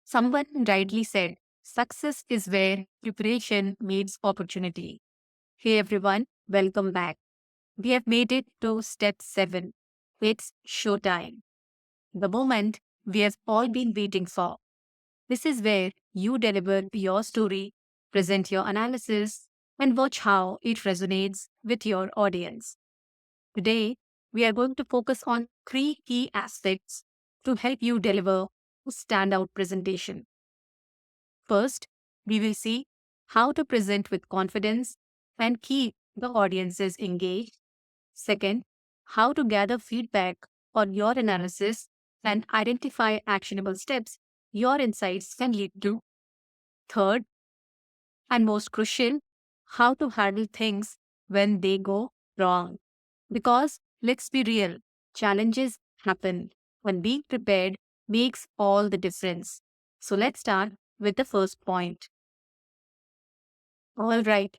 Someone rightly said, success is where preparation meets opportunity. Hey everyone, welcome back. We have made it to step 7. It's showtime. The moment we have all been waiting for. This is where you deliver your story, present your analysis, and watch how it resonates with your audience. Today, we are going to focus on three key aspects to help you deliver a standout presentation. First, we will see how to present with confidence and keep the audiences engaged. Second, how to gather feedback on your analysis and identify actionable steps your insights can lead to. Third, and most crucial, how to handle things when they go wrong. Because let's be real, challenges happen when being prepared makes all the difference. So let's start with the first point. All right,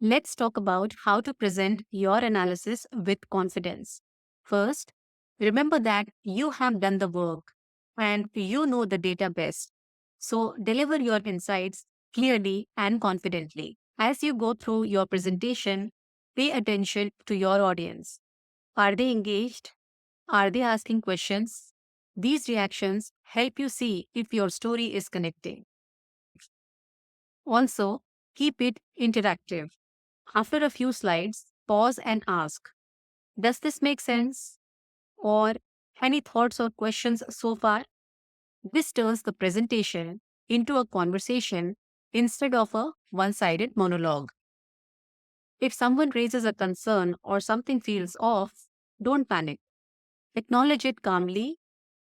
let's talk about how to present your analysis with confidence. First, remember that you have done the work and you know the data best. So, deliver your insights clearly and confidently. As you go through your presentation, pay attention to your audience. Are they engaged? Are they asking questions? These reactions help you see if your story is connecting. Also, keep it interactive. After a few slides, pause and ask, does this make sense? Or any thoughts or questions so far? This turns the presentation into a conversation instead of a one sided monologue. If someone raises a concern or something feels off, don't panic. Acknowledge it calmly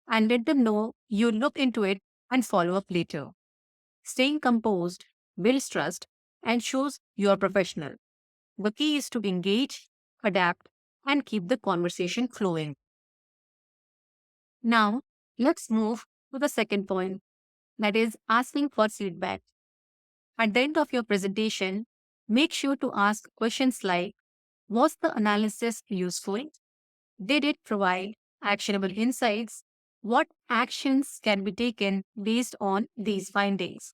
and let them know you look into it and follow up later. Staying composed builds trust and shows you are professional. The key is to engage, adapt, and keep the conversation flowing. Now, let's move to the second point, that is asking for feedback. At the end of your presentation, make sure to ask questions like, was the analysis useful? Did it provide actionable insights? What actions can be taken based on these findings?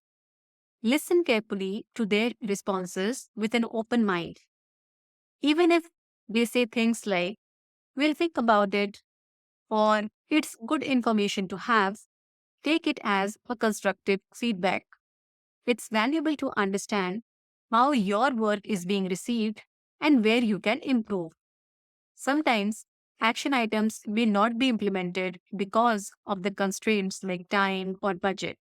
Listen carefully to their responses with an open mind. Even if they say things like, we'll think about it, or it's good information to have, take it as a constructive feedback. It's valuable to understand how your work is being received and where you can improve. Sometimes action items may not be implemented because of the constraints like time or budget.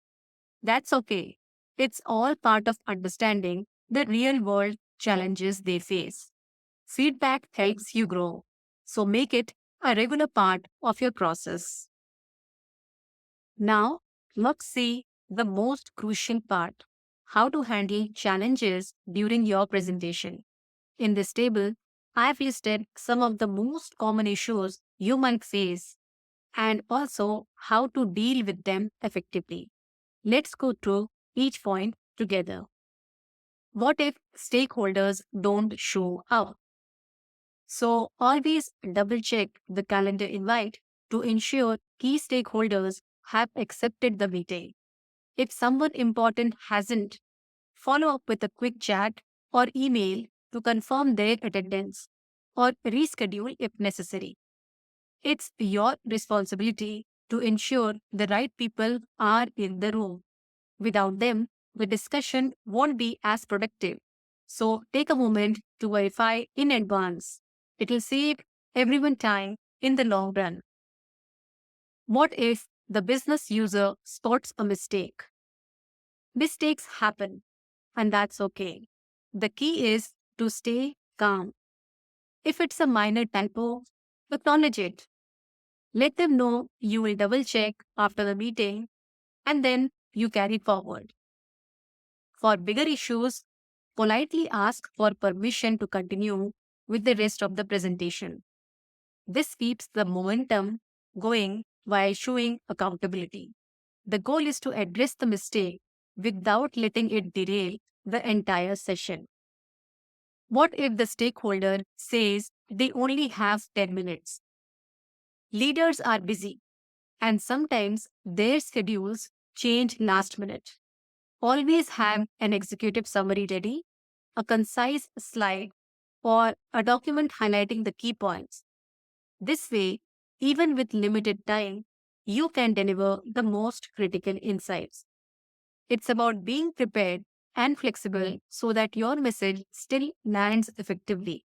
That's okay. It's all part of understanding the real world challenges they face. Feedback helps you grow, so make it a regular part of your process. Now, let's see the most crucial part, how to handle challenges during your presentation. In this table, I've listed some of the most common issues you might face and also how to deal with them effectively. Let's go through each point together. What if stakeholders don't show up? So, always double check the calendar invite to ensure key stakeholders have accepted the meeting. If someone important hasn't, follow up with a quick chat or email to confirm their attendance or reschedule if necessary. It's your responsibility to ensure the right people are in the room. Without them, the discussion won't be as productive. So take a moment to verify in advance. It will save everyone time in the long run. What if the business user spots a mistake? Mistakes happen, and that's okay. The key is to stay calm. If it's a minor typo, acknowledge it. Let them know you will double check after the meeting and then you carry forward. For bigger issues, politely ask for permission to continue with the rest of the presentation. This keeps the momentum going while showing accountability. The goal is to address the mistake without letting it derail the entire session. What if the stakeholder says they only have 10 minutes? Leaders are busy and sometimes their schedules change last minute. Always have an executive summary ready, a concise slide, or a document highlighting the key points. This way, even with limited time, you can deliver the most critical insights. It's about being prepared and flexible so that your message still lands effectively.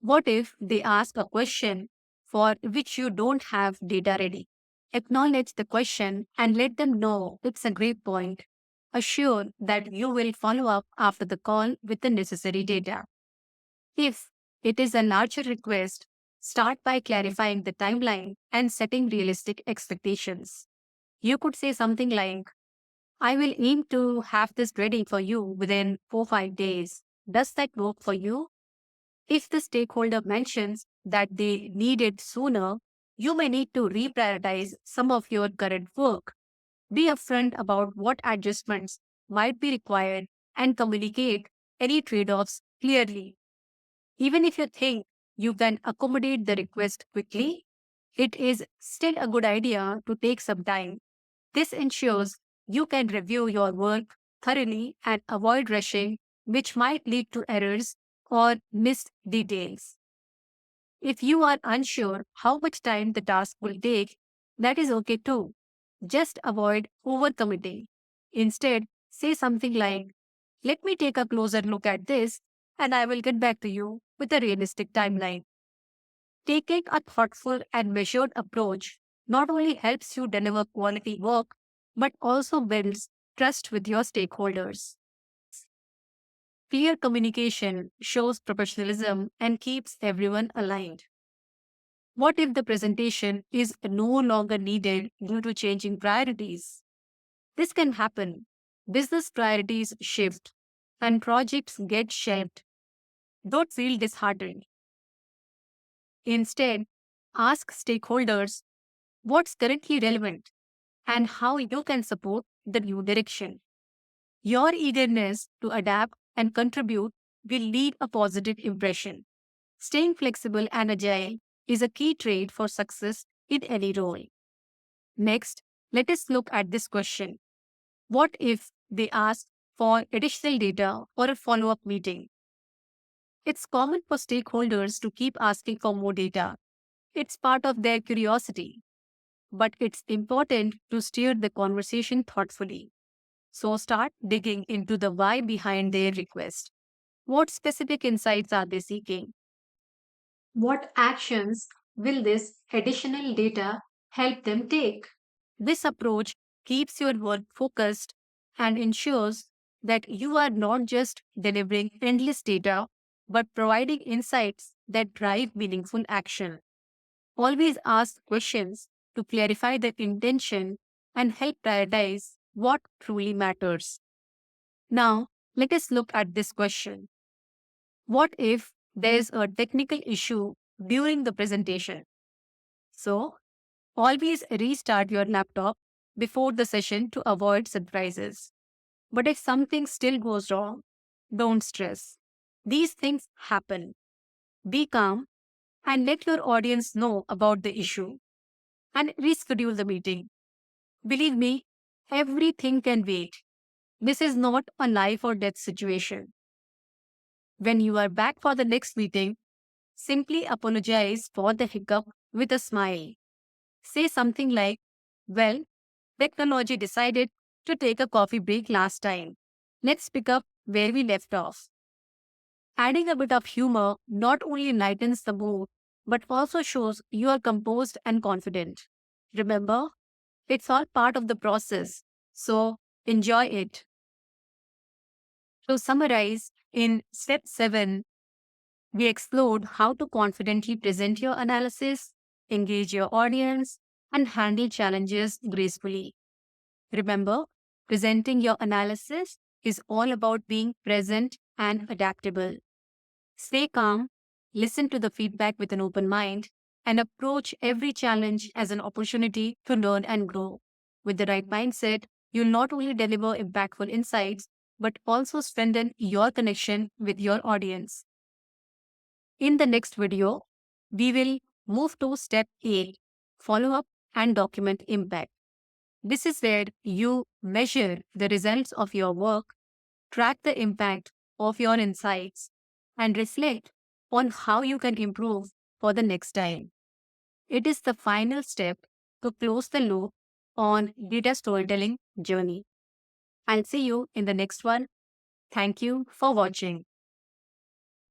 What if they ask a question for which you don't have data ready? Acknowledge the question and let them know it's a great point. Assure that you will follow up after the call with the necessary data. If it is a larger request, start by clarifying the timeline and setting realistic expectations. You could say something like, I will aim to have this ready for you within 4 5 days. Does that work for you? If the stakeholder mentions that they need it sooner, you may need to reprioritize some of your current work. Be upfront about what adjustments might be required and communicate any trade offs clearly. Even if you think you can accommodate the request quickly, it is still a good idea to take some time. This ensures you can review your work thoroughly and avoid rushing, which might lead to errors or missed details. If you are unsure how much time the task will take, that is okay too. Just avoid overcommitting. Instead, say something like, let me take a closer look at this and I will get back to you with a realistic timeline. Taking a thoughtful and measured approach not only helps you deliver quality work, but also builds trust with your stakeholders. Clear communication shows professionalism and keeps everyone aligned. What if the presentation is no longer needed due to changing priorities? This can happen. Business priorities shift and projects get shelved. Don't feel disheartened. Instead, ask stakeholders what's currently relevant and how you can support the new direction. Your eagerness to adapt and contribute will leave a positive impression. Staying flexible and agile is a key trait for success in any role. Next, let us look at this question. What if they ask for additional data or a follow up meeting? It's common for stakeholders to keep asking for more data. It's part of their curiosity, but it's important to steer the conversation thoughtfully. So start digging into the why behind their request. What specific insights are they seeking? What actions will this additional data help them take? This approach keeps your work focused and ensures that you are not just delivering endless data, but providing insights that drive meaningful action. Always ask questions to clarify the intention and help prioritize what truly matters. Now, let us look at this question. What if there's a technical issue during the presentation? So, always restart your laptop before the session to avoid surprises. But if something still goes wrong, don't stress. These things happen. Be calm and let your audience know about the issue and reschedule the meeting. Believe me, everything can wait. This is not a life or death situation. When you are back for the next meeting, simply apologize for the hiccup with a smile. Say something like, well, technology decided to take a coffee break last time. Let's pick up where we left off. Adding a bit of humor not only lightens the mood, but also shows you are composed and confident. Remember, it's all part of the process, so enjoy it. To summarize, in step 7, we explored how to confidently present your analysis, engage your audience, and handle challenges gracefully. Remember, presenting your analysis is all about being present and adaptable. Stay calm, listen to the feedback with an open mind, and approach every challenge as an opportunity to learn and grow. With the right mindset, you'll not only deliver impactful insights, but also strengthen your connection with your audience. In the next video, we will move to step 8, follow up and document impact. This is where you measure the results of your work, track the impact of your insights, and reflect on how you can improve for the next time. It is the final step to close the loop on data storytelling journey. I'll see you in the next one. Thank you for watching.